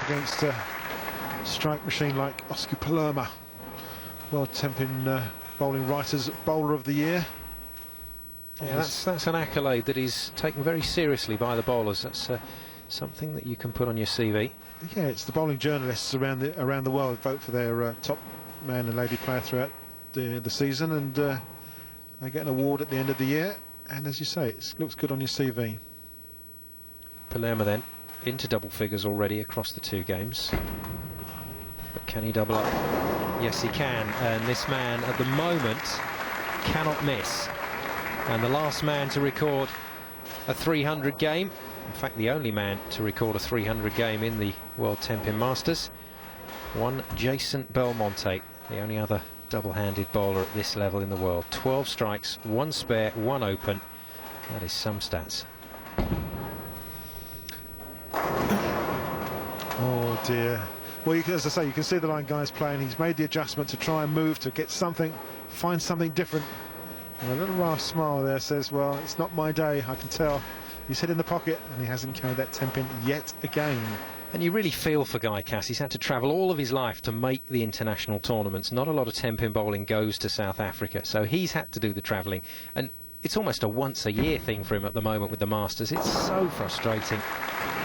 against a strike machine like Osku Palermaa, World Tenpin Bowling Writers Bowler of the Year. Yeah, that's an accolade that is taken very seriously by the bowlers. That's something that you can put on your CV. Yeah, it's the bowling journalists around the world vote for their top man and lady player throughout the season, and they get an award at the end of the year. And as you say, it looks good on your CV. Palermaa then into double figures already across the 2 games. But can he double up? Yes, he can. And this man at the moment cannot miss. And the last man to record a 300 game, in fact the only man to record a 300 game in the World Tenpin Masters, one Jason Belmonte, the only other double-handed bowler at this level in the world. 12 strikes, 1 spare, 1 open. That is some stats. Oh dear. Well, as I say, you can see the line guys playing. He's made the adjustment to try and move, to get something, find something different. And a little raw smile there says, well, it's not my day, I can tell. He's hit in the pocket, and he hasn't carried that Tenpin yet again. And you really feel for Guy Cass. He's had to travel all of his life to make the international tournaments. Not a lot of Tenpin bowling goes to South Africa, so he's had to do the travelling. And it's almost a once-a-year thing for him at the moment with the Masters. It's so frustrating.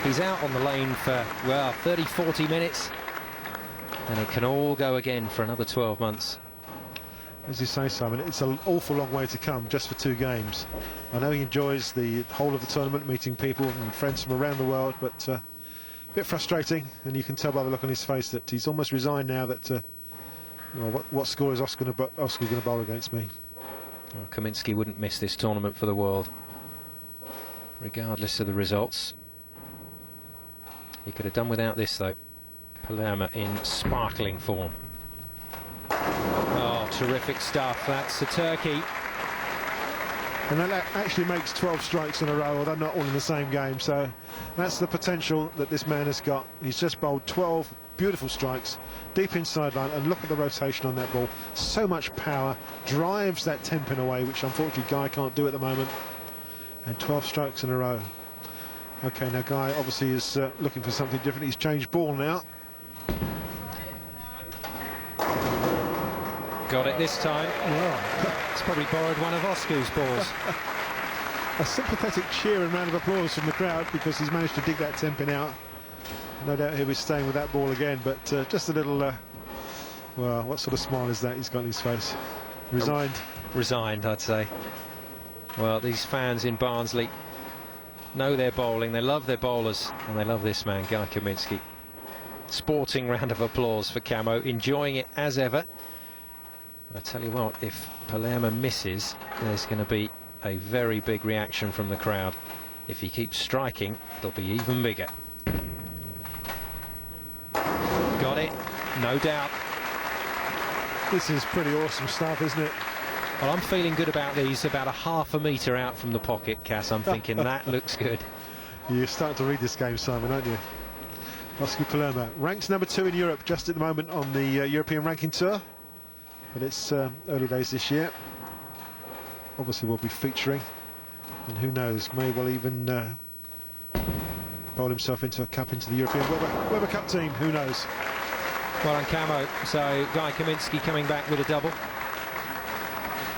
He's out on the lane for, well, 30, 40 minutes, and it can all go again for another 12 months. As you say, Simon, it's an awful long way to come just for 2 games. I know he enjoys the whole of the tournament, meeting people and friends from around the world, but a bit frustrating, and you can tell by the look on his face that he's almost resigned now that, well, what score is Osku going to bowl against me? Well, Caminsky wouldn't miss this tournament for the world, regardless of the results. He could have done without this, though. Palermaa in sparkling form. Oh, terrific stuff. That's a turkey. And that actually makes 12 strikes in a row, although not all in the same game. So that's the potential that this man has got. He's just bowled 12 beautiful strikes deep inside line, and look at the rotation on that ball. So much power, drives that Tenpin away, which unfortunately Guy can't do at the moment. And 12 strikes in a row. Okay, now Guy obviously is looking for something different. He's changed ball now. Got it this time. Yeah. It's probably borrowed one of Osku's balls. A sympathetic cheer and round of applause from the crowd because he's managed to dig that Tenpin out. No doubt he'll be staying with that ball again, but just a little, well, what sort of smile is that he's got on his face? Resigned. Resigned, I'd say. Well, these fans in Barnsley know their bowling, they love their bowlers, and they love this man, Guy Caminsky. Sporting round of applause for Camo, enjoying it as ever. I tell you what, if Palermaa misses, there's going to be a very big reaction from the crowd. If he keeps striking, it'll be even bigger. Got it, no doubt. This is pretty awesome stuff, isn't it? Well, I'm feeling good about these, about a ½ metre out from the pocket, Cass. I'm thinking that looks good. You're starting to read this game, Simon, aren't you? Osku Palermaa, ranked number 2 in Europe just at the moment on the European ranking tour. But it's early days this year. Obviously we'll be featuring, and who knows, may well even bowl himself into a cup into the European Weber Cup team, who knows. Well on Camo, so Guy Caminsky coming back with a double.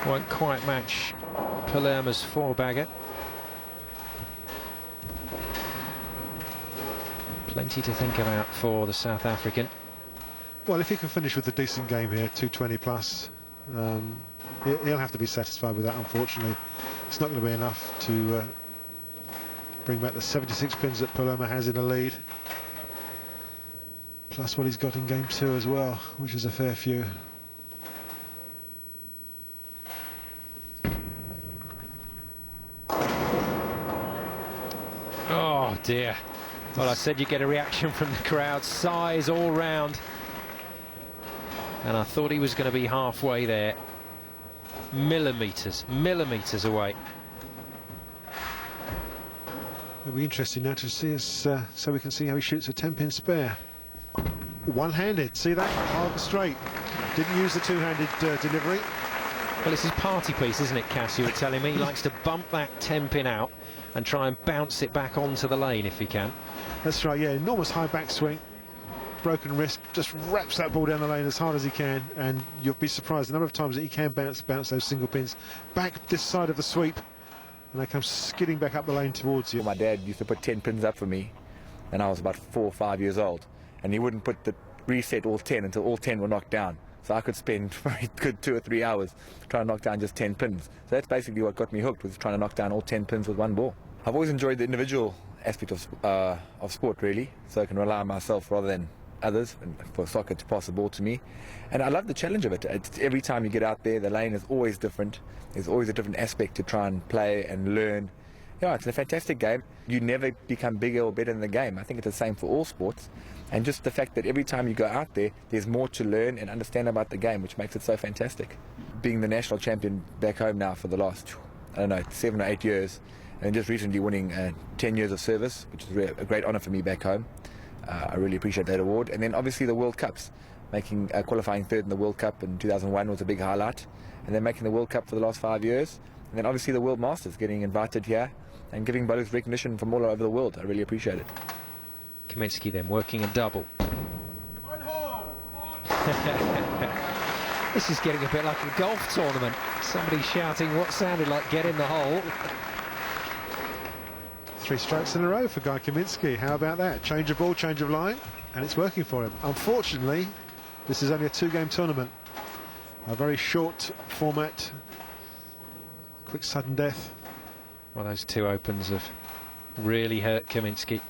Won't quite match Palerma's 4-bagger. Plenty to think about for the South African. Well, if he can finish with a decent game here, 220 plus, he'll have to be satisfied with that, unfortunately. It's not going to be enough to bring back the 76 pins that Palermaa has in the lead. Plus what he's got in game 2 as well, which is a fair few. Oh dear. Well, I said you get a reaction from the crowd, sighs all round. And I thought he was going to be halfway there. Millimetres away. It'll be interesting now to see us, so we can see how he shoots a 10-pin spare. One-handed, see that? Hard and straight. Didn't use the two-handed delivery. Well, it's his party piece, isn't it, Cass? You were telling me he likes to bump that 10-pin out and try and bounce it back onto the lane if he can. That's right, yeah, enormous high backswing. broken wrist, just wraps that ball down the lane as hard as he can, and you'll be surprised the number of times that he can bounce those single pins back this side of the sweep, and they come skidding back up the lane towards you. My dad used to put 10 pins up for me, and I was about 4 or 5 years old, and he wouldn't put the reset all 10 until all 10 were knocked down. So I could spend very good 2 or 3 hours trying to knock down just 10 pins. So that's basically what got me hooked, was trying to knock down all 10 pins with one ball. I've always enjoyed the individual aspect of sport, really, so I can rely on myself rather than others, and for soccer to pass the ball to me. And I love the challenge of it. Every time you get out there, the lane is always different. There's always a different aspect to try and play and learn. Yeah, it's a fantastic game. You never become bigger or better in the game. I think it's the same for all sports. And just the fact that every time you go out there, there's more to learn and understand about the game, which makes it so fantastic. Being the national champion back home now for the last, I don't know, 7 or 8 years, and just recently winning 10 years of service, which is a great honour for me back home. I really appreciate that award. And then obviously the World Cups, making qualifying third in the World Cup in 2001 was a big highlight, and then making the World Cup for the last 5 years, and then obviously the World Masters, getting invited here and giving bowlers recognition from all over the world. I really appreciate it. Caminsky then working a double. This is getting a bit like a golf tournament. Somebody shouting what sounded like get in the hole. 3 strikes in a row for Guy Caminsky. How about that? Change of ball, change of line, and it's working for him. Unfortunately, this is only a 2-game tournament. A very short format. Quick sudden death. Well, those 2 opens have really hurt Caminsky.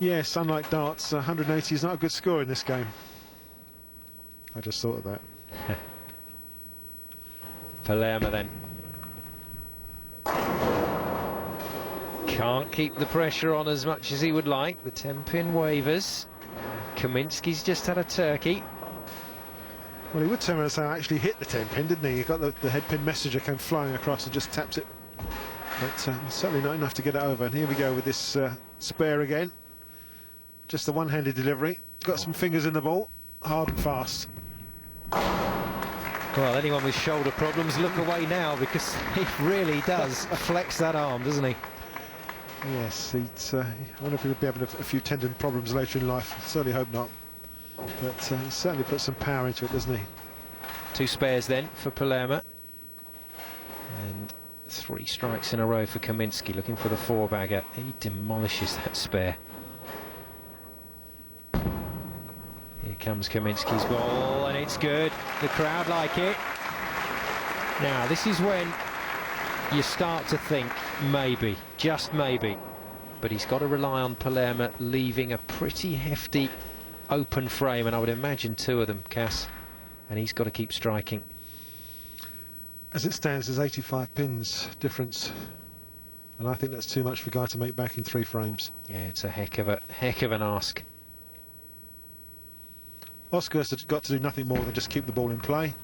Yes, unlike darts, 180 is not a good score in this game. I just thought of that. Palermaa then. Can't keep the pressure on as much as he would like. The 10-pin wavers. Kaminsky's just had a turkey. Well, he would turn around and say, I actually hit the 10-pin, didn't he? He got the head pin messenger came flying across and just taps it. But certainly not enough to get it over. And here we go with this spare again. Just the one-handed delivery. Got some fingers in the ball, hard and fast. Well, anyone with shoulder problems, look away now, because he really does flex that arm, doesn't he? Yes, I wonder if he'll be having a few tendon problems later in life. Certainly hope not. But he certainly put some power into it, doesn't he? 2 spares then for Palermaa. And 3 strikes in a row for Caminsky, looking for the 4-bagger. He demolishes that spare. Here comes Kaminsky's ball, and it's good. The crowd like it. Now, this is when you start to think, maybe, just maybe. But he's got to rely on Palermaa leaving a pretty hefty open frame, and I would imagine 2 of them, Cass. And he's got to keep striking. As it stands, there's 85 pins difference. And I think that's too much for Guy to make back in 3 frames. Yeah, it's a heck of an ask. Osku has got to do nothing more than just keep the ball in play.